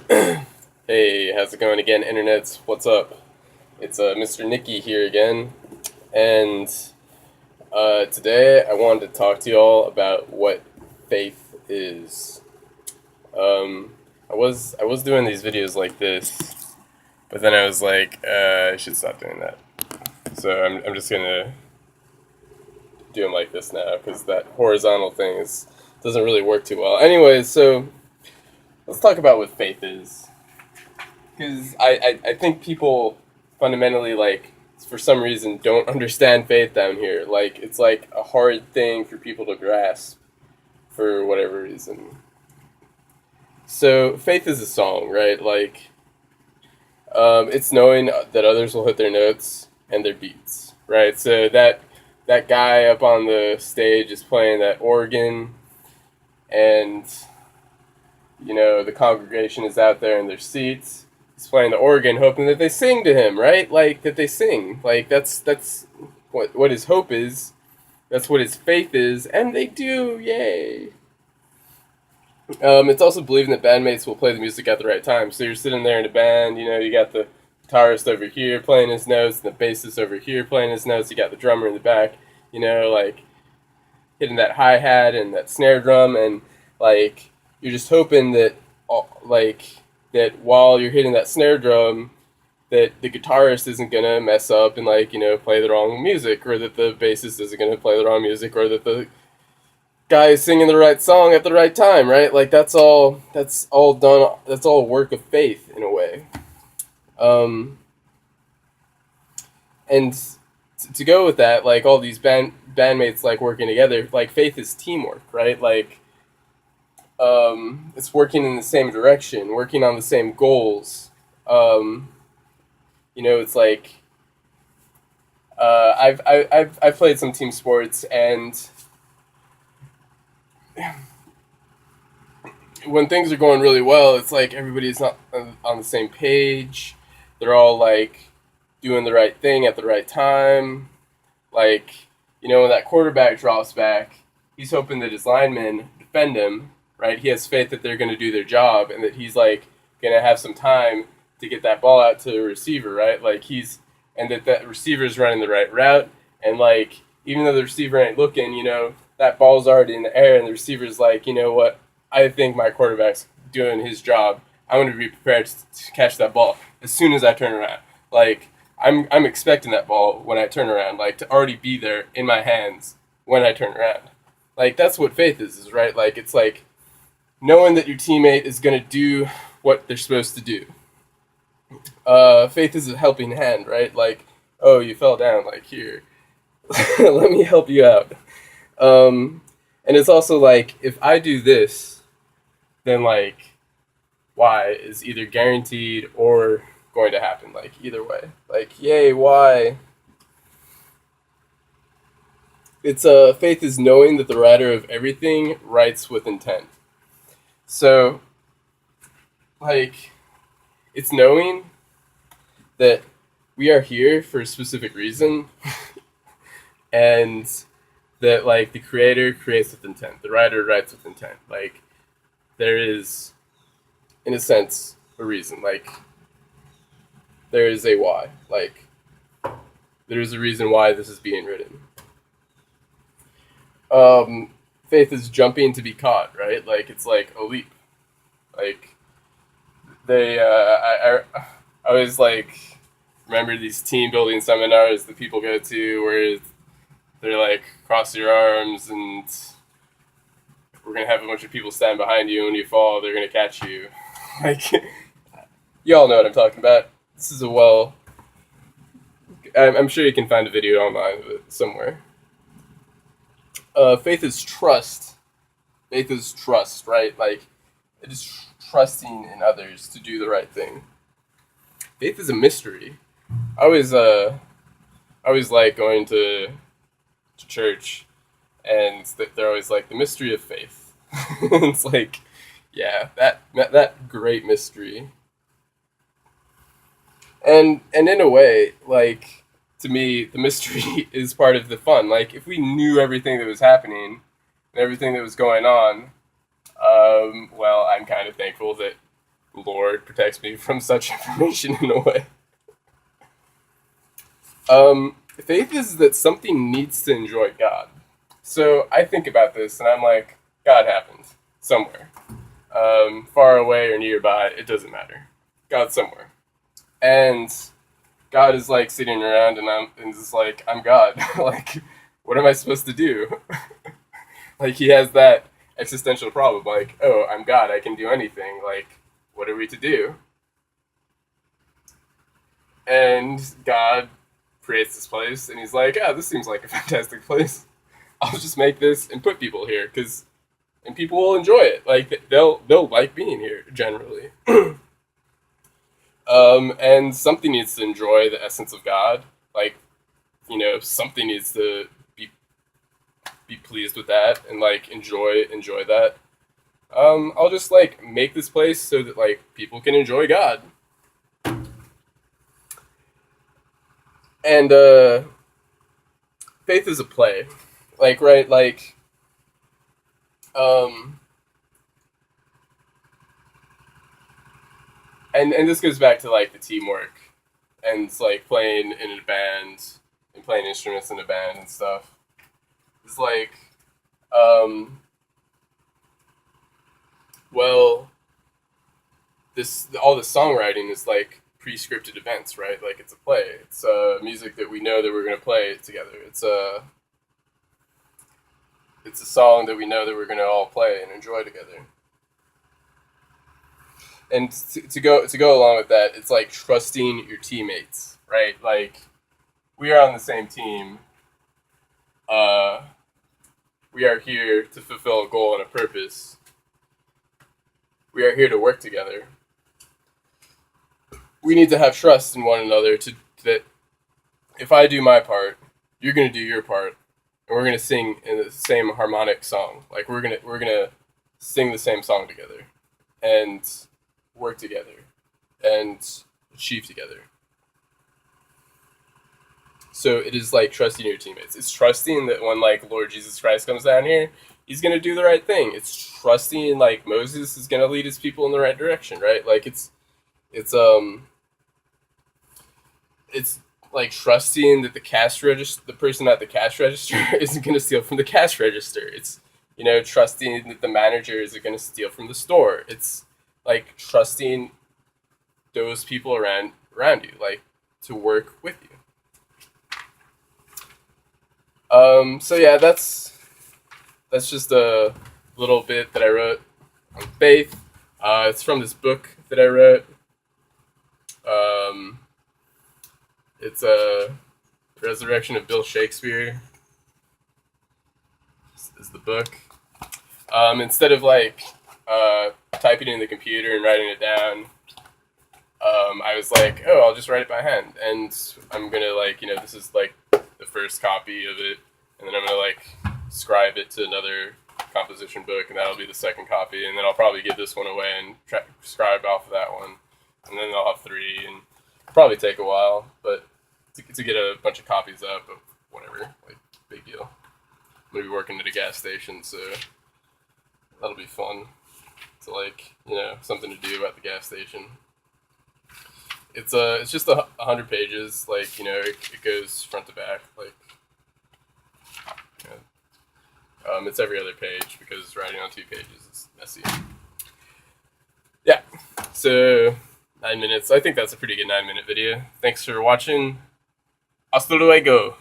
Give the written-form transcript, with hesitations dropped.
Hey, how's it going again, internets? What's up? It's Mr. Nicky here again, and today I wanted to talk to y'all about what faith is. I was doing these videos like this, but then I was like, I should stop doing that. So I'm just gonna do them like this now because that horizontal thing doesn't really work too well. Anyways, so let's talk about what faith is. Because I think people fundamentally, like, for some reason, don't understand faith down here. Like, it's like a hard thing for people to grasp for whatever reason. So, faith is a song, right? Like, it's knowing that others will hit their notes and their beats, right? So, that guy up on the stage is playing that organ, and, the congregation is out there in their seats. He's playing the organ, hoping that they sing to him, right? Like that they sing. Like that's what his hope is. That's what his faith is, and they do. Yay! It's also believing that bandmates will play the music at the right time. So you're sitting there in a band. You got the guitarist over here playing his notes, and the bassist over here playing his notes. You got the drummer in the back. Like hitting that hi hat and that snare drum, and like you're just hoping that like that while you're hitting that snare drum, that the guitarist isn't gonna mess up and play the wrong music, or that the bassist isn't gonna play the wrong music, or that the guy is singing the right song at the right time, right? Like that's all done. That's all work of faith in a way. Um, and to go with that, like all these bandmates like working together, like faith is teamwork, right? Like it's working in the same direction, working on the same goals. Um, it's like I've played some team sports, and when things are going really well, it's like everybody's not on the same page. They're all like doing the right thing at the right time. Like, when that quarterback drops back, he's hoping that his linemen defend him, right? He has faith that they're going to do their job and that he's like going to have some time to get that ball out to the receiver, right? And that receiver's running the right route. And like, even though the receiver ain't looking, that ball's already in the air, and the receiver's like, you know what? I think my quarterback's doing his job. I'm going to be prepared to catch that ball as soon as I turn around. Like, I'm expecting that ball when I turn around, like to already be there in my hands when I turn around. Like that's what faith is, right? Like it's like knowing that your teammate is gonna do what they're supposed to do. Faith is a helping hand, right? Like, oh, you fell down, like here, let me help you out. Um, and it's also like if I do this, then like Y is either guaranteed or going to happen. Like either way. Like yay, Y. It's faith is knowing that the writer of everything writes with intent. So like it's knowing that we are here for a specific reason, and that like the creator creates with intent, the writer writes with intent. Like there is, in a sense, a reason. Like there is a why. Like there is a reason why this is being written. Faith is jumping to be caught, right? Like it's like a leap. Like I always like remember these team building seminars that people go to where they're like cross your arms, and we're gonna have a bunch of people stand behind you. When you fall, they're gonna catch you. Like you all know what I'm talking about. This is a I'm sure you can find a video online of it somewhere. Faith is trust. Faith is trust, right? Like it is trusting in others to do the right thing. Faith is a mystery. I always I always like going to church, and they're always like the mystery of faith. It's like, yeah, that great mystery. And in a way, like to me, the mystery is part of the fun. Like if we knew everything that was happening and everything that was going on, well, I'm kind of thankful that Lord protects me from such information in a way. Faith is that something needs to enjoy God. So I think about this and I'm like, God happens somewhere. Far away or nearby, it doesn't matter. God's somewhere. And God is like sitting around and just like, I'm God. Like, what am I supposed to do? Like he has that existential problem, like, oh, I'm God, I can do anything. Like, what are we to do? And God creates this place, and he's like, "Ah, this seems like a fantastic place. I'll just make this and put people here, cause and people will enjoy it. Like they'll like being here generally. And something needs to enjoy the essence of God. Like something needs to be pleased with that and like enjoy that. I'll just like make this place so that like people can enjoy God. And faith is a play, like right, like um, and this goes back to like the teamwork and it's like playing in a band and playing instruments in a band and stuff. It's like, um, well, this all the songwriting is like pre-scripted events, right? Like it's a play. It's music that we know that we're gonna play together. It's a song that we know that we're gonna all play and enjoy together. And to go along with that, it's like trusting your teammates, right? Like we are on the same team. Uh, we are here to fulfill a goal and a purpose. We are here to work together. We need to have trust in one another to that if I do my part, you're gonna do your part, and we're gonna sing in the same harmonic song. Like we're gonna sing the same song together, and work together, and achieve together. So it is like trusting your teammates. It's trusting that when like Lord Jesus Christ comes down here, he's gonna do the right thing. It's trusting like Moses is gonna lead his people in the right direction, right? Like it's it's like trusting that the person at the cash register isn't gonna steal from the cash register. It's trusting that the manager isn't gonna steal from the store. It's like trusting those people around you, like to work with you. So yeah, that's just a little bit that I wrote on faith. It's from this book that I wrote. Um, it's a Resurrection of Bill Shakespeare is the book. Instead of like typing it in the computer and writing it down, I was like, oh, I'll just write it by hand, and I'm gonna like this is like the first copy of it, and then I'm gonna like scribe it to another composition book, and that'll be the second copy, and then I'll probably give this one away and scribe off of that one, and then I'll have three, and probably take a while, but to get a bunch of copies up of whatever, like big deal. I'm gonna be working at a gas station, so that'll be fun. To like something to do at the gas station. It's just 100 pages, like it goes front to back, like it's every other page because writing on 2 pages is messy. Yeah, so 9 minutes. I think that's a pretty good 9-minute video. Thanks for watching. Hasta luego.